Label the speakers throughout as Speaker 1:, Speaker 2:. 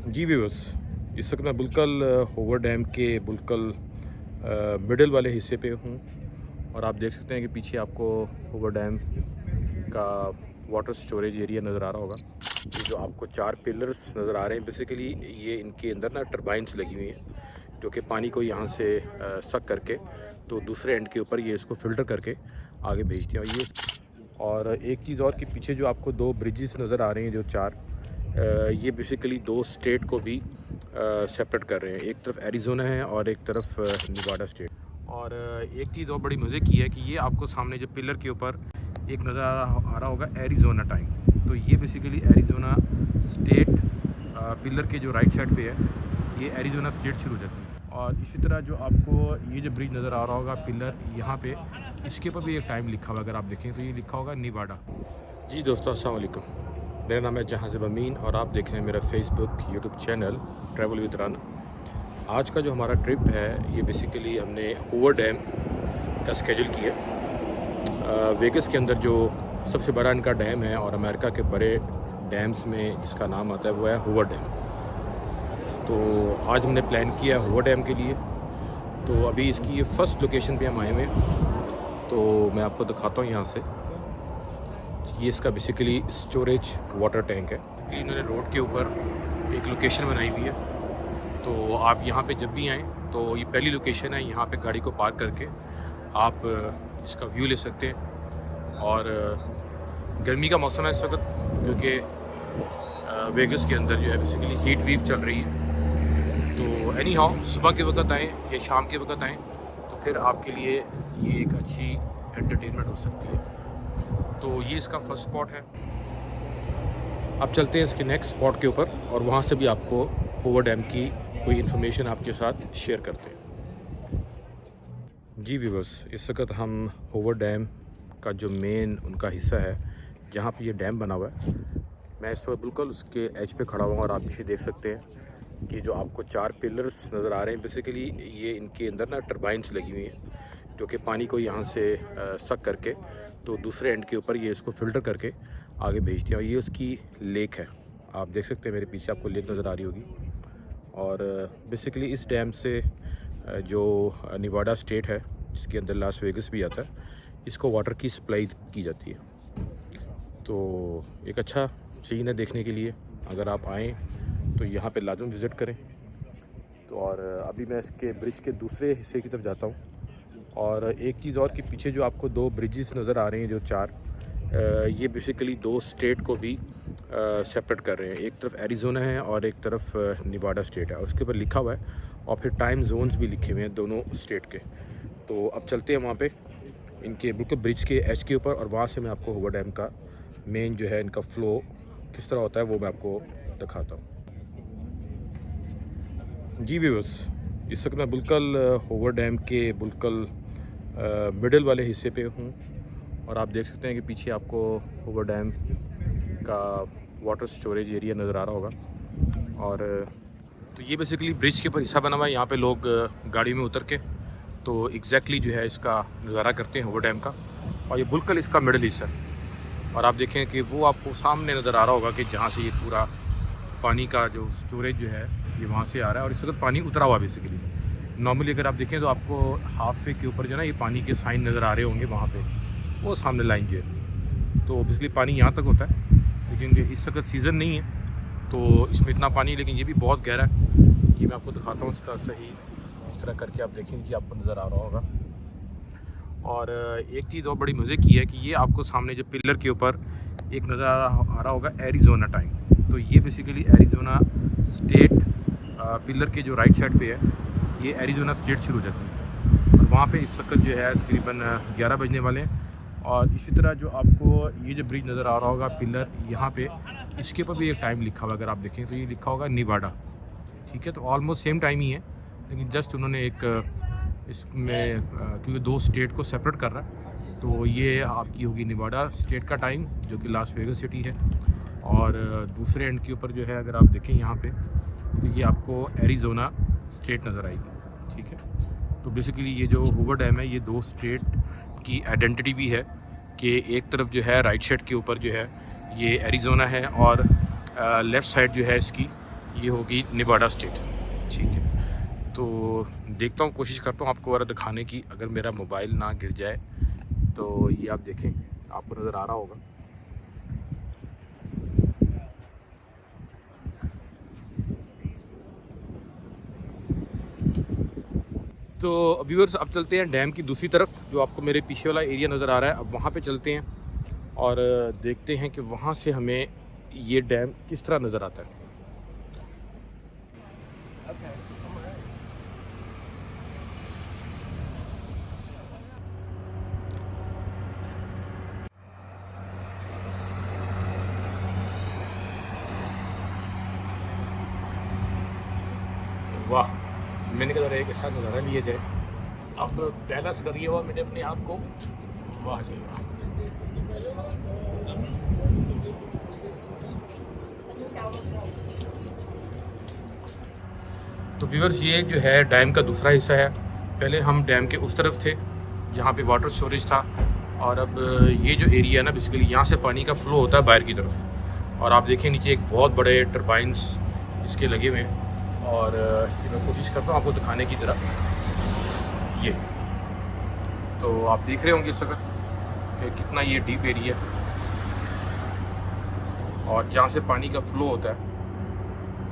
Speaker 1: जी viewers, इस वक्त मैं बुलकल होवर डैम के बुलकल मिडल वाले हिस्से पे हूँ और आप देख सकते हैं कि पीछे आपको होवर डैम का वाटर स्टोरेज एरिया नज़र आ रहा होगा। ये जो आपको 4 पिलर्स नज़र आ रहे हैं, बेसिकली ये इनके अंदर ना टरबाइंस लगी हुई हैं जो कि पानी को यहाँ से सक करके तो दूसरे एंड के ऊपर ये इसको फ़िल्टर करके आगे भेजते हैं। और एक चीज़ और कि पीछे जो आपको 2 ब्रिजेस नज़र आ रहे हैं जो 4, ये बेसिकली 2 स्टेट को भी सेपरेट कर रहे हैं। एक तरफ एरिज़ोना है और एक तरफ नेवाडा स्टेट। और एक चीज़ और बड़ी मज़े की है कि ये आपको सामने जो पिलर के ऊपर एक नज़र आ रहा होगा एरिज़ोना टाइम, तो ये बेसिकली एरिज़ोना स्टेट पिलर के जो राइट साइड पे है ये एरिज़ोना स्टेट शुरू हो जाती है। और इसी तरह जो आपको ये जो ब्रिज नज़र आ रहा होगा पिलर यहाँ पे, इसके ऊपर भी एक टाइम लिखा हुआ, अगर आप देखें तो ये लिखा होगा नेवाडा। जी दोस्तों, अस्सलाम वालेकुम। मेरा नाम है जहाज़िब अमीन और आप देख रहे हैं मेरा Facebook YouTube channel travel with Rana. आज का जो हमारा ट्रिप है ये बेसिकली हमने होवर डैम का स्केड्यूल किया। वेगस के अंदर जो सबसे बड़ा इनका डैम है और अमेरिका के बड़े डैम्स में जिसका नाम आता है वो है होवर डैम। तो आज हमने प्लान किया है होवर डैम के लिए। तो अभी इसकी ये फर्स्ट लोकेशन पे हम आए हुए हैं, तो मैं आपको दिखाता हूँ यहाँ से। ये इसका बेसिकली स्टोरेज वाटर टैंक है। इन्होंने रोड के ऊपर एक लोकेशन बनाई हुई है, तो आप यहाँ पे जब भी आएँ तो ये पहली लोकेशन है। यहाँ पे गाड़ी को पार्क करके आप इसका व्यू ले सकते हैं। और गर्मी का मौसम है इस वक्त, क्योंकि वेगस के अंदर जो है बेसिकली हीट वेव चल रही है। तो एनी हाउ, सुबह के वक्त आएँ या शाम के वक्त आएँ तो फिर आपके लिए ये एक अच्छी एंटरटेनमेंट हो सकती है। तो ये इसका फर्स्ट स्पॉट है। अब चलते हैं इसके नेक्स्ट स्पॉट के ऊपर और वहाँ से भी आपको होवर डैम की कोई इन्फॉर्मेशन आपके साथ शेयर करते हैं। जी व्यूअर्स, इस वक्त हम होवर डैम का जो मेन उनका हिस्सा है जहाँ पे ये डैम बना हुआ है, मैं इस वक्त बिल्कुल उसके एज पे खड़ा हुआ हूँ और आप पीछे देख सकते हैं कि जो आपको 4 पिलर्स नज़र आ रहे हैं, बेसिकली ये इनके अंदर ना टरबाइंस लगी हुई हैं जो कि पानी को यहाँ से सक करके तो दूसरे एंड के ऊपर ये इसको फ़िल्टर करके आगे भेजती हैं। और ये उसकी लेक है, आप देख सकते हैं मेरे पीछे आपको लेक नज़र आ रही होगी। और बेसिकली इस डैम से जो नेवाडा स्टेट है जिसके अंदर लास वेगस भी आता है, इसको वाटर की सप्लाई की जाती है। तो एक अच्छा सीन है देखने के लिए, अगर आप आएँ तो यहाँ पे लाजम विज़िट करें। तो और अभी मैं इसके ब्रिज के दूसरे हिस्से की तरफ जाता हूँ। और एक चीज़ और कि पीछे जो आपको 2 ब्रिजेस नज़र आ रहे हैं जो 4, ये बेसिकली 2 स्टेट को भी सेपरेट कर रहे हैं। एक तरफ एरिज़ोना है और एक तरफ नेवाडा स्टेट है, और उसके ऊपर लिखा हुआ है और फिर टाइम जोन्स भी लिखे हुए हैं दोनों स्टेट के। तो अब चलते हैं वहाँ पे इनके बिल्कुल ब्रिज के एज के ऊपर और वहाँ से मैं आपको होवर डैम का मेन जो है इनका फ़्लो किस तरह होता है वो मैं आपको दिखाता हूँ। जी व्यूअर्स, इस वक्त मैं बुलकल होवर डैम के बुलकल मिडल वाले हिस्से पे हूँ और आप देख सकते हैं कि पीछे आपको होवर डैम का वाटर स्टोरेज एरिया नज़र आ रहा होगा। और तो ये बेसिकली ब्रिज के ऊपर हिस्सा बना हुआ है। यहाँ पे लोग गाड़ी में उतर के तो एग्जैक्टली जो है इसका नज़ारा करते हैं होवर डैम का। और ये बुलकल इसका मिडल हिस्सा है। और आप देखें कि वो आपको सामने नज़र आ रहा होगा कि जहाँ से ये पूरा पानी का जो स्टोरेज जो है ये वहाँ से आ रहा है। और इस वक्त पानी उतरा हुआ बेसिकली। नॉर्मली अगर आप देखें तो आपको हाफ वे के ऊपर जो है ना ये पानी के साइन नज़र आ रहे होंगे वहाँ पे, वो सामने लाइन जो है। तो बेसिकली पानी यहाँ तक होता है, लेकिन इस वक्त सीज़न नहीं है तो इसमें इतना पानी, लेकिन ये भी बहुत गहरा है। ये मैं आपको दिखाता हूँ इसका सही, इस तरह करके आप देखेंगे कि आपको नज़र आ रहा होगा। और एक चीज़ और बड़ी मज़े की है कि ये आपको सामने जो पिलर के ऊपर एक नज़र आ रहा होगा एरिज़ोना टाइम, तो ये बेसिकली एरिज़ोना स्टेट पिलर के जो राइट साइड पे है ये एरिज़ोना स्टेट शुरू हो जाती है। और वहाँ पे इस वक्त जो है तकरीबन 11 बजने वाले हैं। और इसी तरह जो आपको ये जो ब्रिज नज़र आ रहा होगा पिलर यहाँ पे, इसके ऊपर भी एक टाइम लिखा हुआ, अगर आप देखें तो ये लिखा होगा नेवाडा। ठीक है, तो ऑलमोस्ट सेम टाइम ही है, लेकिन जस्ट उन्होंने एक इसमें क्योंकि 2 स्टेट को सेपरेट कर रहा है, तो ये आपकी होगी नेवाडा स्टेट का टाइम जो कि लास वेगस सिटी है। और दूसरे एंड के ऊपर जो है अगर आप देखें यहाँ पे तो ये आपको एरिज़ोना स्टेट नज़र आएगी। ठीक है, तो बेसिकली ये जो होवर डैम है ये 2 स्टेट की आइडेंटिटी भी है कि एक तरफ जो है राइट साइड के ऊपर जो है ये एरिज़ोना है और लेफ़्ट साइड जो है इसकी ये होगी नेवाडा स्टेट। ठीक है, तो देखता हूँ, कोशिश करता हूँ आपको ज़रा दिखाने की, अगर मेरा मोबाइल ना गिर जाए तो ये आप देखें, आपको नज़र आ रहा होगा। तो व्यूअर्स अब चलते हैं डैम की दूसरी तरफ, जो आपको मेरे पीछे वाला एरिया नज़र आ रहा है। अब वहाँ पे चलते हैं और देखते हैं कि वहाँ से हमें ये डैम किस तरह नज़र आता है। वाह, मैंने कहा एक ऐसा नज़ारा लिया जाए। अब बैलेंस करिए हुआ मैंने अपने आप को। वाह जी वाह। तो व्यूअर्स ये जो है डैम का दूसरा हिस्सा है। पहले हम डैम के उस तरफ थे जहाँ पे वाटर स्टोरेज था, और अब ये जो एरिया है ना, बेसिकली यहाँ से पानी का फ्लो होता है बाहर की तरफ। और आप देखिए नीचे एक बहुत बड़े टरबाइंस इसके लगे हुए हैं, और मैं कोशिश करता हूँ आपको दिखाने की तरह। ये तो आप देख रहे होंगे इस वक्त कि कितना ये डीप एरिया, और जहाँ से पानी का फ्लो होता है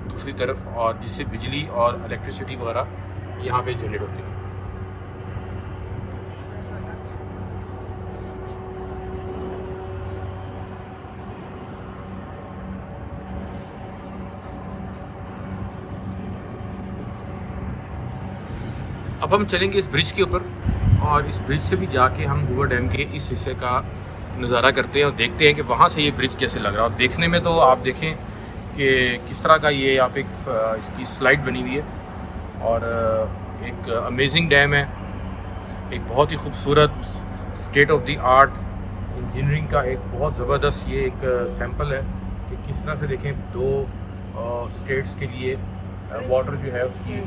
Speaker 1: दूसरी तरफ, और जिससे बिजली और इलेक्ट्रिसिटी वगैरह यहाँ पे जनरेट होती है। अब हम चलेंगे इस ब्रिज के ऊपर, और इस ब्रिज से भी जाके हम हूवर डैम के इस हिस्से का नज़ारा करते हैं और देखते हैं कि वहाँ से ये ब्रिज कैसे लग रहा है। और देखने में तो आप देखें कि किस तरह का ये यहाँ पे इसकी स्लाइड बनी हुई है, और एक अमेजिंग डैम है, एक बहुत ही खूबसूरत state of the art engineering का एक बहुत ज़बरदस्त ये एक सैंपल है कि किस तरह से देखें दो स्टेट्स के लिए वाटर जो है उसकी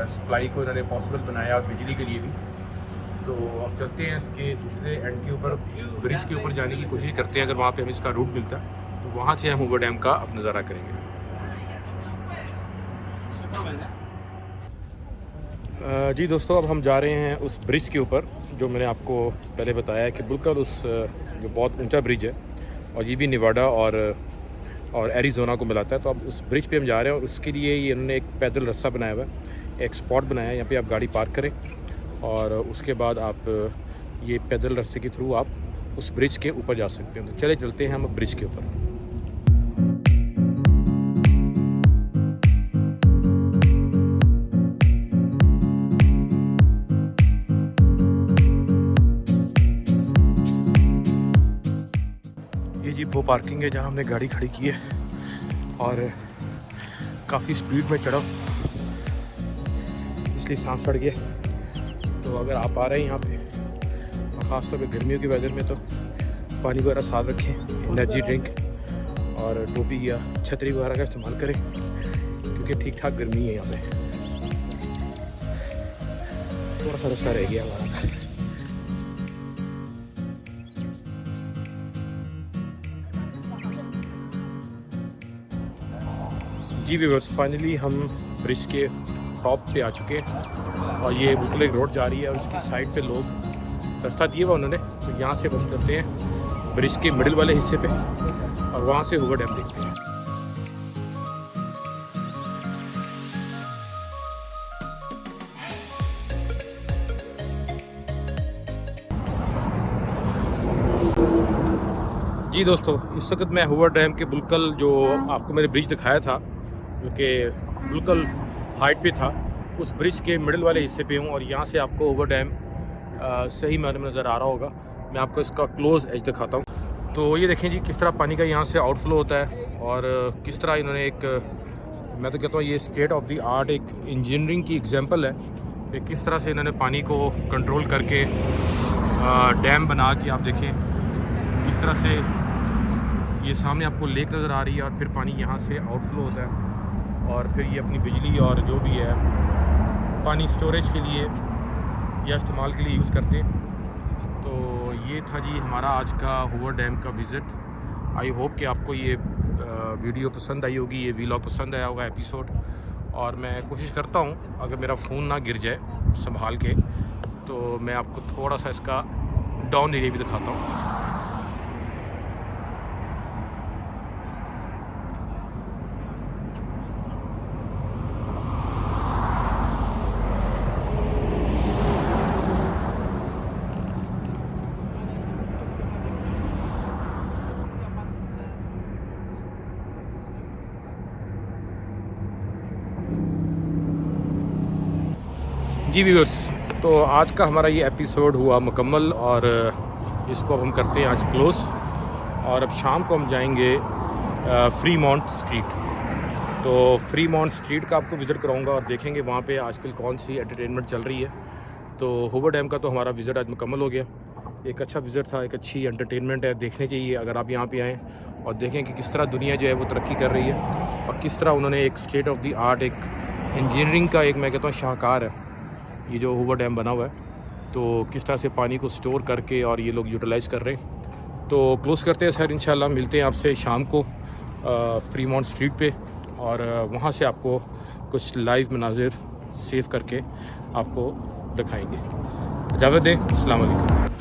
Speaker 1: सप्लाई को इन्होंने पॉसिबल बनाया, और बिजली के लिए भी। तो अब चलते हैं इसके दूसरे एंड के ऊपर, ब्रिज के ऊपर जाने की कोशिश करते हैं। अगर वहाँ पे हमें इसका रूट मिलता है तो वहाँ से हम हूवर डैम का अब नज़ारा करेंगे। जी दोस्तों, अब हम जा रहे हैं उस ब्रिज के ऊपर जो मैंने आपको पहले बताया कि बिल्कुल उस जो बहुत ऊंचा ब्रिज है, और ये भी नेवाडा और एरिज़ोना को मिलाता है। तो अब उस ब्रिज पे हम जा रहे हैं, और उसके लिए ये इन्होंने एक पैदल रास्ता बनाया हुआ है, एक स्पॉट बनाया है। यहाँ पे आप गाड़ी पार्क करें, और उसके बाद आप ये पैदल रास्ते के थ्रू आप उस ब्रिज के ऊपर जा सकते हैं। तो चले चलते हैं हम ब्रिज के ऊपर। ये जी वो पार्किंग है जहाँ हमने गाड़ी खड़ी की है, और काफ़ी स्पीड में चढ़ा इसलिए सांस चढ़ गया। तो अगर आप आ रहे हैं यहाँ पे, ख़ासतौर पे गर्मियों के वेदर में, तो पानी वगैरह साथ रखें, एनर्जी ड्रिंक और टोपी या छतरी वगैरह का इस्तेमाल करें, क्योंकि ठीक ठाक गर्मी है यहाँ पे। थोड़ा सा रास्ता रह गया हमारा। जी व्यूअर्स, फाइनली हम ब्रिज के टॉप पे आ चुके हैं, और ये बिल्कुल एक रोड जा रही है, और उसकी साइड पे लोग रास्ता दिए हुआ उन्होंने। तो यहाँ से हम चलते हैं ब्रिज के मिडिल वाले हिस्से पे, और वहाँ से हूवर डैम देखते हैं। जी दोस्तों, इस वक्त मैं हूवर डैम के बिल्कुल जो आपको मैंने ब्रिज दिखाया था, जो कि बिल्कुल हाइट पे था, उस ब्रिज के मिडिल वाले हिस्से पे हूँ। और यहाँ से आपको हूवर डैम सही मायने में नज़र आ रहा होगा। मैं आपको इसका क्लोज एज दिखाता हूँ। तो ये देखें जी किस तरह पानी का यहाँ से आउटफ्लो होता है, और किस तरह इन्होंने एक, मैं तो कहता हूँ ये स्टेट ऑफ द आर्ट एक इंजीनियरिंग की एग्जांपल है कि किस तरह से इन्होंने पानी को कंट्रोल करके डैम बना के, आप देखें किस तरह से ये सामने आपको लेक नज़र आ रही है, और फिर पानी यहाँ से आउटफ्लो होता है, और फिर ये अपनी बिजली और जो भी है पानी स्टोरेज के लिए या इस्तेमाल के लिए यूज़ करते हैं। तो ये था जी हमारा आज का हूवर डैम का विज़िट। आई होप कि आपको ये वीडियो पसंद आई होगी, ये वीलॉग पसंद आया होगा एपिसोड। और मैं कोशिश करता हूँ अगर मेरा फ़ोन ना गिर जाए संभाल के, तो मैं आपको थोड़ा सा इसका डाउन एरिया भी दिखाता हूँ। जी व्यूअर्स, तो आज का हमारा ये एपिसोड हुआ मुकम्मल और इसको अब हम करते हैं आज क्लोज़। और अब शाम को हम जाएंगे फ्रीमॉन्ट स्ट्रीट। तो फ्रीमॉन्ट स्ट्रीट का आपको विज़िट कराऊंगा और देखेंगे वहाँ पे आजकल कौन सी एंटरटेनमेंट चल रही है। तो हूवर डैम का तो हमारा विज़िट आज मुकम्मल हो गया। एक अच्छा विज़िट था, एक अच्छी एंटरटेनमेंट है, देखने चाहिए अगर आप यहाँ पे आएँ और देखें कि किस तरह दुनिया जो है वो तरक्की कर रही है और किस तरह उन्होंने एक स्टेट ऑफ द आर्ट, एक इंजीनियरिंग का एक मैं कहता हूँ शाहकार है ये जो हूवर डैम बना हुआ है। तो किस तरह से पानी को स्टोर करके और ये लोग यूटिलाइज़ कर रहे हैं। तो क्लोज़ करते हैं सर, इंशाल्लाह मिलते हैं आपसे शाम को फ्रीमॉन्ट स्ट्रीट पे और वहाँ से आपको कुछ लाइव मनाजिर सेव करके आपको दिखाएंगे। इजाज़त दें, अस्सलाम वालेकुम।